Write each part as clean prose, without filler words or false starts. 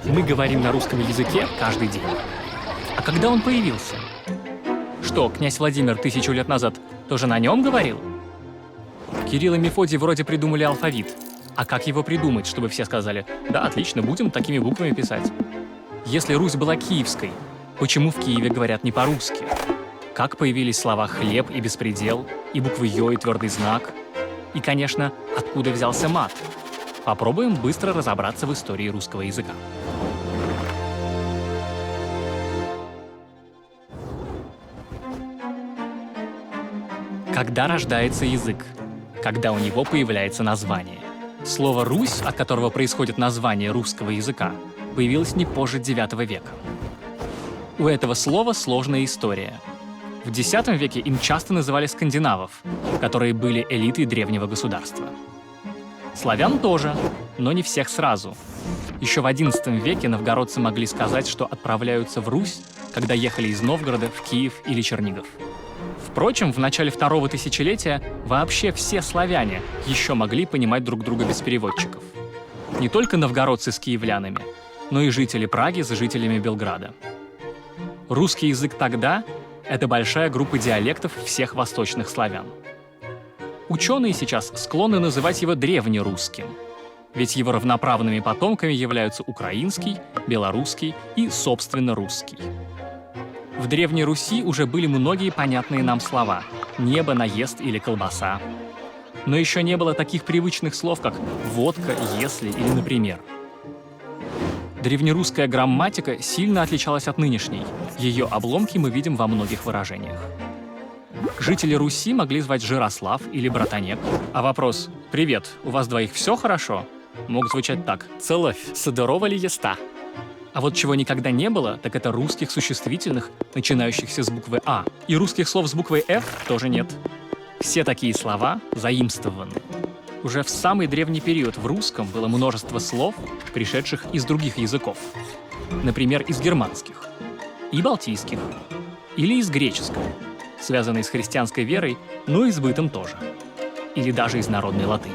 Мы говорим на русском языке каждый день. А когда он появился? Что, князь Владимир 1000 лет назад тоже на нем говорил? Кирилл и Мефодий вроде придумали алфавит. А как его придумать, чтобы все сказали: да, отлично, будем такими буквами писать? Если Русь была киевской, почему в Киеве говорят не по-русски? Как появились слова «хлеб» и «беспредел», и буквы «ё» и «твердый знак? И, конечно, откуда взялся мат? Попробуем быстро разобраться в истории русского языка. Когда рождается язык? Когда у него появляется название? Слово «Русь», от которого происходит название русского языка, появилось не позже IX века. У этого слова сложная история. В X веке им часто называли скандинавов, которые были элитой древнего государства. Славян тоже, но не всех сразу. Еще в XI веке новгородцы могли сказать, что отправляются в Русь, когда ехали из Новгорода в Киев или Чернигов. Впрочем, в начале второго тысячелетия вообще все славяне еще могли понимать друг друга без переводчиков. Не только новгородцы с киевлянами, но и жители Праги с жителями Белграда. Русский язык тогда — это большая группа диалектов всех восточных славян. Ученые сейчас склонны называть его древнерусским, ведь его равноправными потомками являются украинский, белорусский и, собственно, русский. В Древней Руси уже были многие понятные нам слова — небо, наезд или колбаса. Но еще не было таких привычных слов, как водка, если или например. Древнерусская грамматика сильно отличалась от нынешней. Ее обломки мы видим во многих выражениях. Жители Руси могли звать Жирослав или Братанек, а вопрос «Привет, у вас двоих все хорошо?» мог звучать так: «Целовь, содорова ли еста?» А вот чего никогда не было, так это русских существительных, начинающихся с буквы «А». И русских слов с буквой «Ф» тоже нет. Все такие слова заимствованы. Уже в самый древний период в русском было множество слов, пришедших из других языков. Например, из германских, и балтийских, или из греческого, связанной с христианской верой, но и с бытом тоже. Или даже из народной латыни.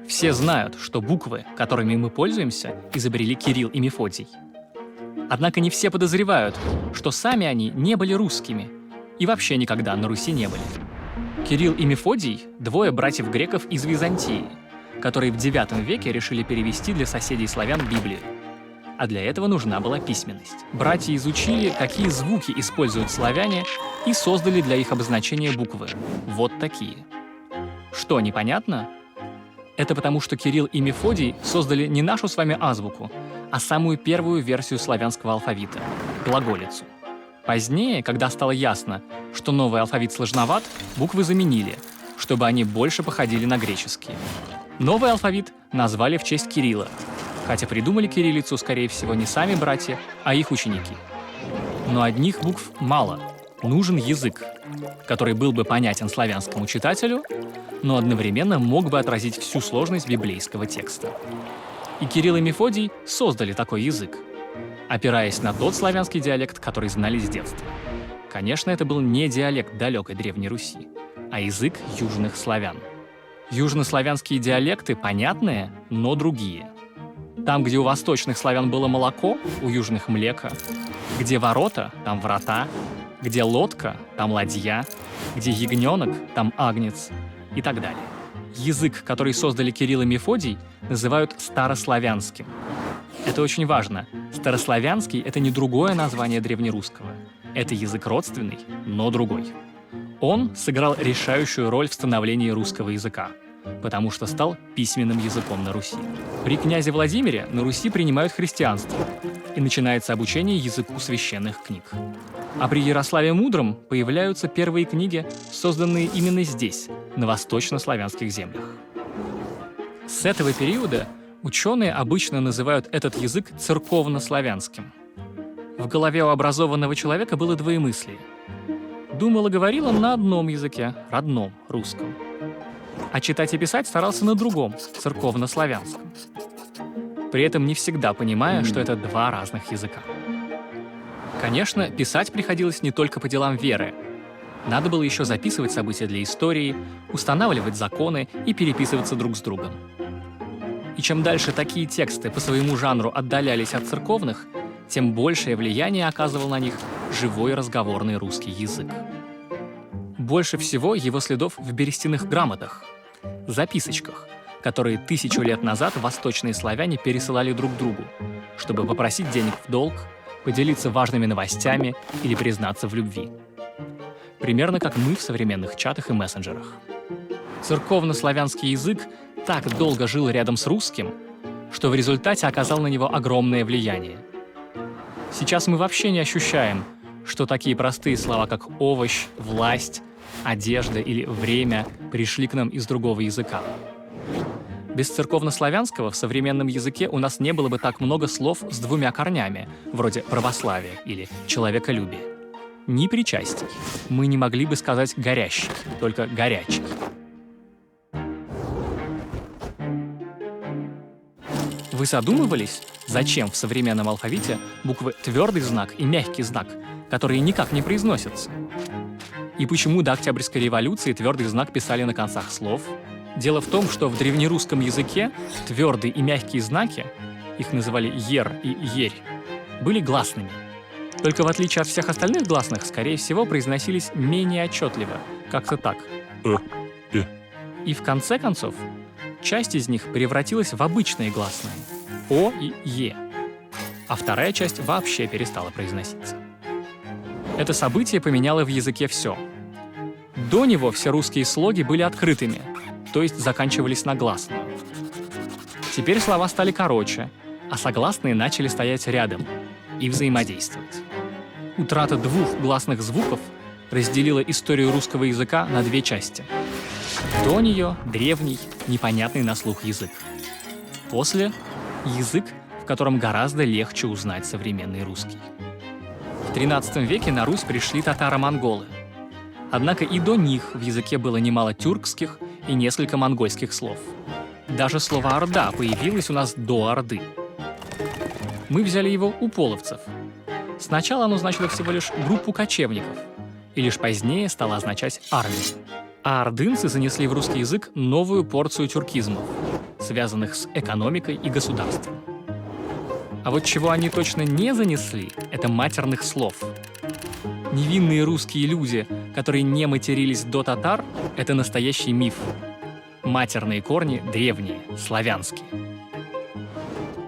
Все знают, что буквы, которыми мы пользуемся, изобрели Кирилл и Мефодий. Однако не все подозревают, что сами они не были русскими и вообще никогда на Руси не были. Кирилл и Мефодий — двое братьев-греков из Византии, которые в IX веке решили перевести для соседей славян Библию. А для этого нужна была письменность. Братья изучили, какие звуки используют славяне, и создали для их обозначения буквы. Вот такие. Что, непонятно? Это потому, что Кирилл и Мефодий создали не нашу с вами азбуку, а самую первую версию славянского алфавита — глаголицу. Позднее, когда стало ясно, что новый алфавит сложноват, буквы заменили, чтобы они больше походили на греческие. Новый алфавит назвали в честь Кирилла, хотя придумали кириллицу, скорее всего, не сами братья, а их ученики. Но одних букв мало. Нужен язык, который был бы понятен славянскому читателю, но одновременно мог бы отразить всю сложность библейского текста. И Кирилл и Мефодий создали такой язык, опираясь на тот славянский диалект, который знали с детства. Конечно, это был не диалект далекой Древней Руси, а язык южных славян. Южнославянские диалекты понятные, но другие. Там, где у восточных славян было молоко, у южных млеко, где ворота, там врата, где лодка, там ладья, где ягненок, там агнец и так далее. Язык, который создали Кирилл и Мефодий, называют старославянским. Это очень важно. Старославянский — это не другое название древнерусского. Это язык родственный, но другой. Он сыграл решающую роль в становлении русского языка, потому что стал письменным языком на Руси. При князе Владимире на Руси принимают христианство, и начинается обучение языку священных книг. А при Ярославе Мудром появляются первые книги, созданные именно здесь, на восточнославянских землях. С этого периода ученые обычно называют этот язык церковнославянским. В голове у образованного человека было двоемыслие. Думал и говорил он на одном языке, родном, русском. А читать и писать старался на другом, церковнославянском. При этом не всегда понимая, что это два разных языка. Конечно, писать приходилось не только по делам веры. Надо было еще записывать события для истории, устанавливать законы и переписываться друг с другом. И чем дальше такие тексты по своему жанру отдалялись от церковных, тем большее влияние оказывал на них живой разговорный русский язык. Больше всего его следов в берестяных грамотах, записочках, которые 1000 лет назад восточные славяне пересылали друг другу, чтобы попросить денег в долг, поделиться важными новостями или признаться в любви. Примерно как мы в современных чатах и мессенджерах. Церковно-славянский язык так долго жил рядом с русским, что в результате оказал на него огромное влияние. Сейчас мы вообще не ощущаем, что такие простые слова, как овощ, власть, одежда или время пришли к нам из другого языка. Без церковнославянского в современном языке у нас не было бы так много слов с 2 корнями, вроде православия или человеколюбия. Ни причастий. Мы не могли бы сказать «горящий», только «горячий». Вы задумывались, зачем в современном алфавите буквы твердый знак и мягкий знак, которые никак не произносятся? И почему до Октябрьской революции твердый знак писали на концах слов? Дело в том, что в древнерусском языке твердые и мягкие знаки, их называли «ер» и «ерь», были гласными. Только в отличие от всех остальных гласных, скорее всего, произносились менее отчетливо, как-то так. И в конце концов, часть из них превратилась в обычные гласные «о» и «е», а вторая часть вообще перестала произноситься. Это событие поменяло в языке все. До него все русские слоги были открытыми, то есть заканчивались на гласную. Теперь слова стали короче, а согласные начали стоять рядом и взаимодействовать. Утрата 2 гласных звуков разделила историю русского языка на 2 части. До нее — древний, непонятный на слух язык. После — язык, в котором гораздо легче узнать современный русский. В XIII веке на Русь пришли татаро-монголы. Однако и до них в языке было немало тюркских и несколько монгольских слов. Даже слово «орда» появилось у нас до Орды. Мы взяли его у половцев. Сначала оно значило всего лишь группу кочевников, и лишь позднее стало означать армию. А ордынцы занесли в русский язык новую порцию тюркизмов, связанных с экономикой и государством. А вот чего они точно не занесли, это матерных слов. Невинные русские люди, которые не матерились до татар, это настоящий миф. Матерные корни древние, славянские.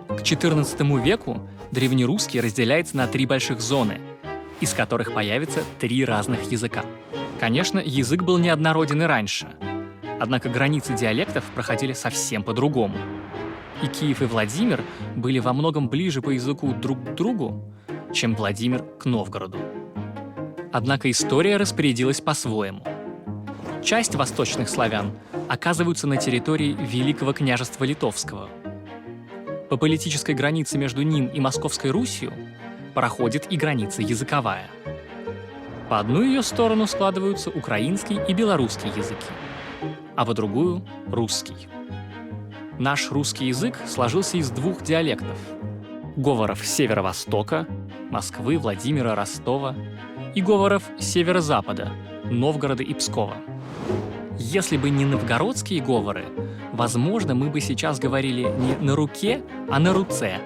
К XIV веку древнерусский разделяется на 3 больших зоны, из которых появится 3 разных языка. Конечно, язык был неоднороден и раньше, однако границы диалектов проходили совсем по-другому. И Киев и Владимир были во многом ближе по языку друг к другу, чем Владимир к Новгороду. Однако история распорядилась по-своему. Часть восточных славян оказываются на территории Великого княжества Литовского. По политической границе между ним и Московской Русью проходит и граница языковая. По одну ее сторону складываются украинский и белорусский языки, а по другую — русский. Наш русский язык сложился из 2 диалектов — говоров северо-востока, Москвы, Владимира, Ростова, и говоров северо-запада, Новгорода и Пскова. Если бы не новгородские говоры, возможно, мы бы сейчас говорили не «на руке», а «на руце»,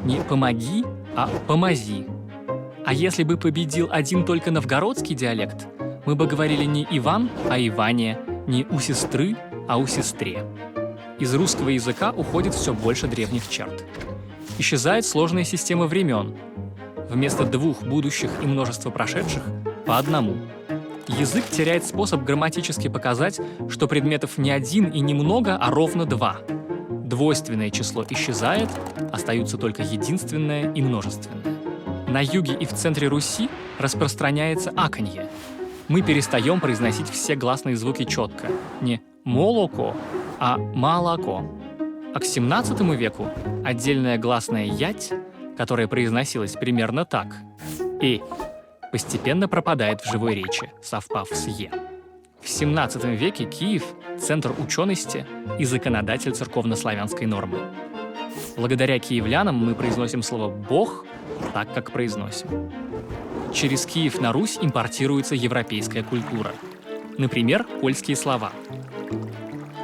не «помоги», а «помози». А если бы победил один только новгородский диалект, мы бы говорили не «Иван», а «Иване», не «у сестры», а «у сестре». Из русского языка уходит все больше древних черт. Исчезает сложная система времен. Вместо 2 будущих и множества прошедших — по одному. Язык теряет способ грамматически показать, что предметов не 1 и не много, а ровно 2. Двойственное число исчезает, остаются только единственное и множественное. На юге и в центре Руси распространяется аканье. Мы перестаем произносить все гласные звуки четко. Не «молоко», а «молоко». А к XVII веку отдельная гласная «ять», которая произносилась примерно так «и», постепенно пропадает в живой речи, совпав с «е». В XVII веке Киев — центр учености и законодатель церковнославянской нормы. Благодаря киевлянам мы произносим слово «бог» так, как произносим. Через Киев на Русь импортируется европейская культура. Например, польские слова.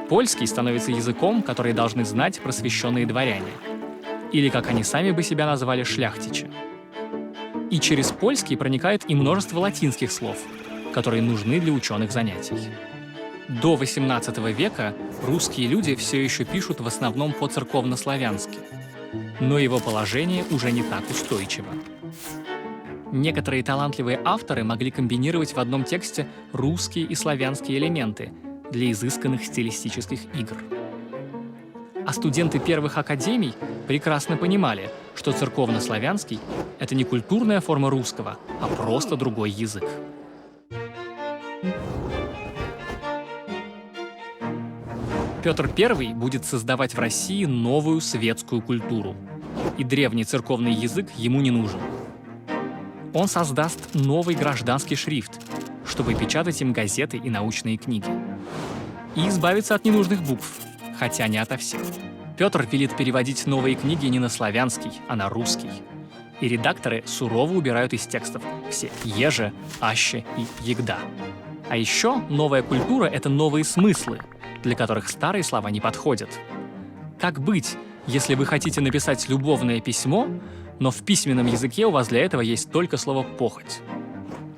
Польский становится языком, который должны знать просвещенные дворяне. Или, как они сами бы себя назвали, шляхтичи. И через польский проникает и множество латинских слов, которые нужны для ученых занятий. До XVIII века русские люди все еще пишут в основном по-церковнославянски, но его положение уже не так устойчиво. Некоторые талантливые авторы могли комбинировать в одном тексте русские и славянские элементы для изысканных стилистических игр. А студенты первых академий прекрасно понимали, что церковнославянский — это не культурная форма русского, а просто другой язык. Петр I будет создавать в России новую светскую культуру, и древний церковный язык ему не нужен. Он создаст новый гражданский шрифт, чтобы печатать им газеты и научные книги. И избавиться от ненужных букв, хотя не ото всех. Петр велит переводить новые книги не на славянский, а на русский. И редакторы сурово убирают из текстов все «еже», «аще» и «егда». А еще новая культура — это новые смыслы, для которых старые слова не подходят. Как быть, если вы хотите написать любовное письмо, но в письменном языке у вас для этого есть только слово «похоть»?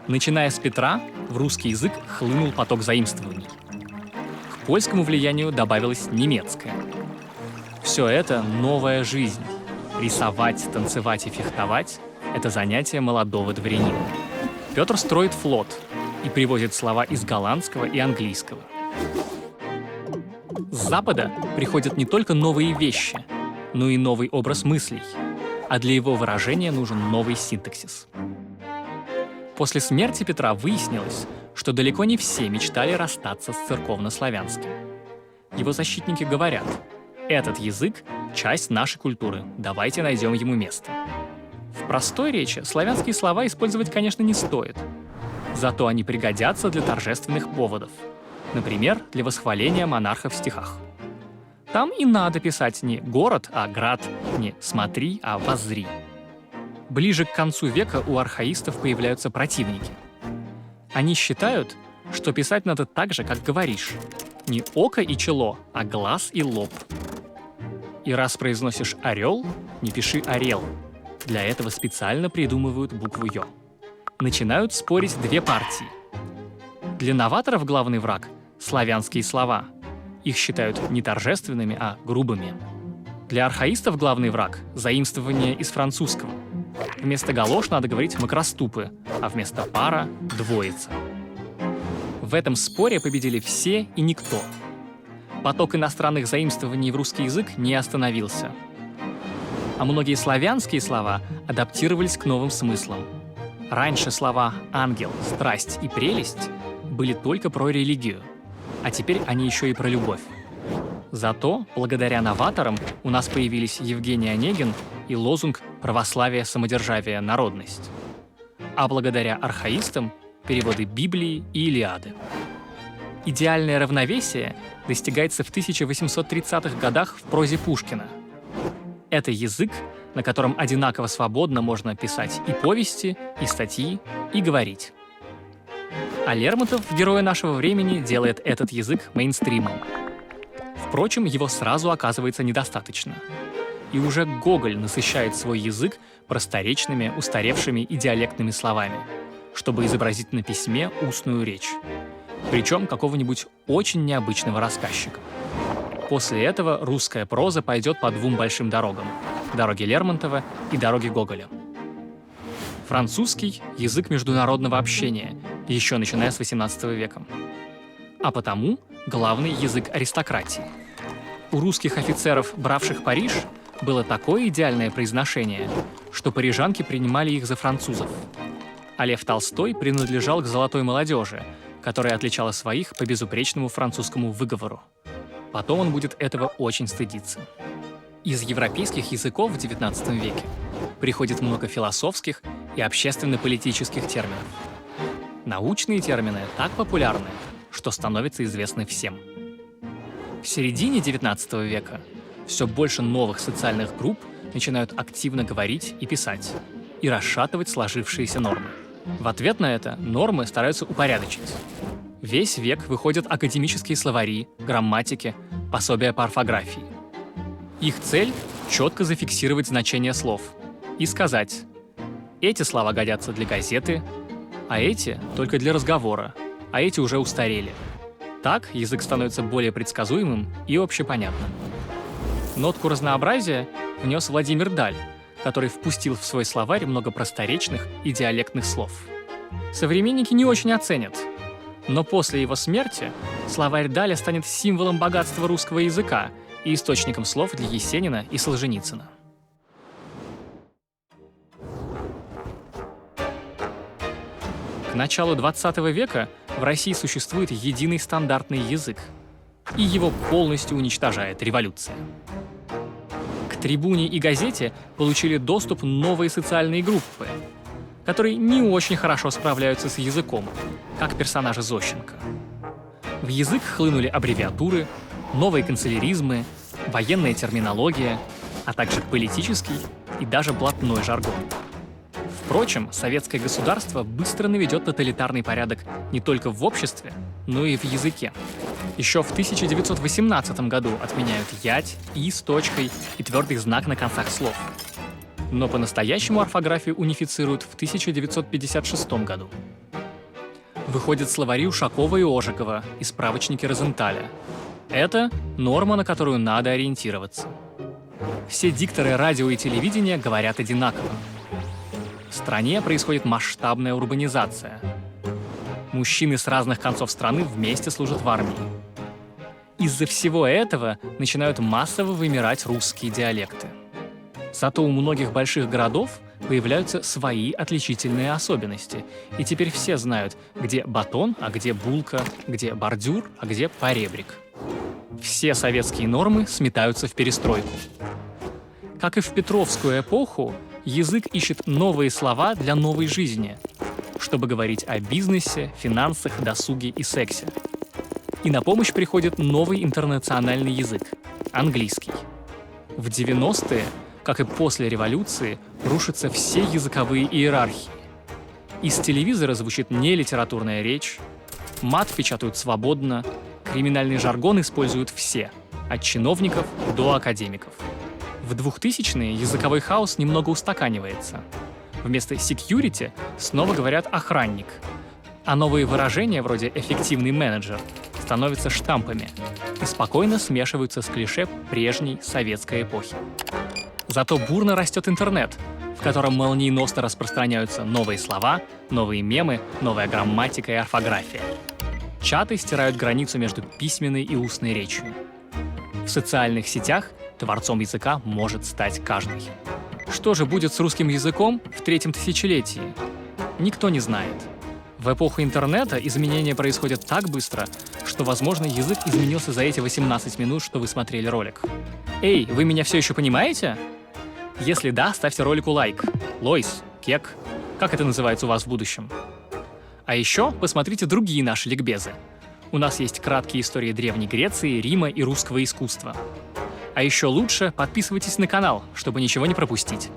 Начиная с Петра, в русский язык хлынул поток заимствований. К польскому влиянию добавилось немецкое. Все это новая жизнь. Рисовать, танцевать и фехтовать — это занятие молодого дворянина. Петр строит флот и привозит слова из голландского и английского. С Запада приходят не только новые вещи, но и новый образ мыслей, а для его выражения нужен новый синтаксис. После смерти Петра выяснилось, что далеко не все мечтали расстаться с церковнославянским. Его защитники говорят: «Этот язык — часть нашей культуры, давайте найдем ему место». В простой речи славянские слова использовать, конечно, не стоит. Зато они пригодятся для торжественных поводов. Например, для восхваления монарха в стихах. Там и надо писать не «город», а «град», не «смотри», а «воззри». Ближе к концу века у архаистов появляются противники. Они считают, что писать надо так же, как говоришь. Не око и чело, а глаз и лоб. И раз произносишь «орел», не пиши «орел». Для этого специально придумывают букву «ё». Начинают спорить две партии. Для новаторов главный враг — славянские слова. Их считают не торжественными, а грубыми. Для архаистов главный враг — заимствование из французского. Вместо галош надо говорить макроступы, а вместо пара — двоица. В этом споре победили все и никто. Поток иностранных заимствований в русский язык не остановился. А многие славянские слова адаптировались к новым смыслам. Раньше слова «ангел», «страсть» и «прелесть» были только про религию, а теперь они еще и про любовь. Зато, благодаря новаторам, у нас появились Евгений Онегин и лозунг «Православие, самодержавие, народность». А благодаря архаистам — переводы Библии и Илиады. Идеальное равновесие достигается в 1830-х годах в прозе Пушкина. Это язык, на котором одинаково свободно можно писать и повести, и статьи, и говорить. А Лермонтов, герой нашего времени, делает этот язык мейнстримом. Впрочем, его сразу оказывается недостаточно. И уже Гоголь насыщает свой язык просторечными, устаревшими и диалектными словами, чтобы изобразить на письме устную речь. Причем какого-нибудь очень необычного рассказчика. После этого русская проза пойдет по двум большим дорогам — дороге Лермонтова и дороге Гоголя. Французский — язык международного общения, еще начиная с XVIII века. А потому главный язык аристократии. У русских офицеров, бравших Париж, было такое идеальное произношение, что парижанки принимали их за французов. А Лев Толстой принадлежал к золотой молодежи, которая отличала своих по безупречному французскому выговору. Потом он будет этого очень стыдиться. Из европейских языков в XIX веке приходит много философских и общественно-политических терминов. Научные термины так популярны, что становятся известны всем. В середине XIX века все больше новых социальных групп начинают активно говорить и писать, и расшатывать сложившиеся нормы. В ответ на это нормы стараются упорядочить. Весь век выходят академические словари, грамматики, пособия по орфографии. Их цель — четко зафиксировать значение слов и сказать: эти слова годятся для газеты, а эти — только для разговора, а эти уже устарели. Так язык становится более предсказуемым и общепонятным. Нотку разнообразия внес Владимир Даль, который впустил в свой словарь много просторечных и диалектных слов. Современники не очень оценят, но после его смерти словарь Даля станет символом богатства русского языка и источником слов для Есенина и Солженицына. К началу 20 века в России существует единый стандартный язык, и его полностью уничтожает революция. К «Трибуне» и «Газете» получили доступ новые социальные группы, которые не очень хорошо справляются с языком, как персонажи Зощенко. В язык хлынули аббревиатуры, новые канцеляризмы, военная терминология, а также политический и даже блатной жаргон. Впрочем, советское государство быстро наведет тоталитарный порядок не только в обществе, но и в языке. Еще в 1918 году отменяют ять, и с точкой и твердый знак на концах слов. Но по-настоящему орфографию унифицируют в 1956 году. Выходят словари Ушакова и Ожегова и справочники Розенталя. Это норма, на которую надо ориентироваться. Все дикторы радио и телевидения говорят одинаково. В стране происходит масштабная урбанизация. Мужчины с разных концов страны вместе служат в армии. Из-за всего этого начинают массово вымирать русские диалекты. Зато у многих больших городов появляются свои отличительные особенности. И теперь все знают, где батон, а где булка, где бордюр, а где поребрик. Все советские нормы сметаются в перестройку. Как и в Петровскую эпоху, язык ищет новые слова для новой жизни, чтобы говорить о бизнесе, финансах, досуге и сексе. И на помощь приходит новый интернациональный язык — английский. В 90-е, как и после революции, рушатся все языковые иерархии. Из телевизора звучит нелитературная речь, мат печатают свободно, криминальный жаргон используют все, от чиновников до академиков. В 2000-е языковой хаос немного устаканивается. Вместо security снова говорят «охранник», а новые выражения вроде «эффективный менеджер» становятся штампами и спокойно смешиваются с клише прежней советской эпохи. Зато бурно растет интернет, в котором молниеносно распространяются новые слова, новые мемы, новая грамматика и орфография. Чаты стирают границу между письменной и устной речью. В социальных сетях творцом языка может стать каждый. Что же будет с русским языком в третьем тысячелетии? Никто не знает. В эпоху интернета изменения происходят так быстро, что, возможно, язык изменился за эти 18 минут, что вы смотрели ролик. Эй, вы меня все еще понимаете? Если да, ставьте ролику лайк. Лойс, кек. Как это называется у вас в будущем? А еще посмотрите другие наши ликбезы. У нас есть краткие истории Древней Греции, Рима и русского искусства. А еще лучше подписывайтесь на канал, чтобы ничего не пропустить.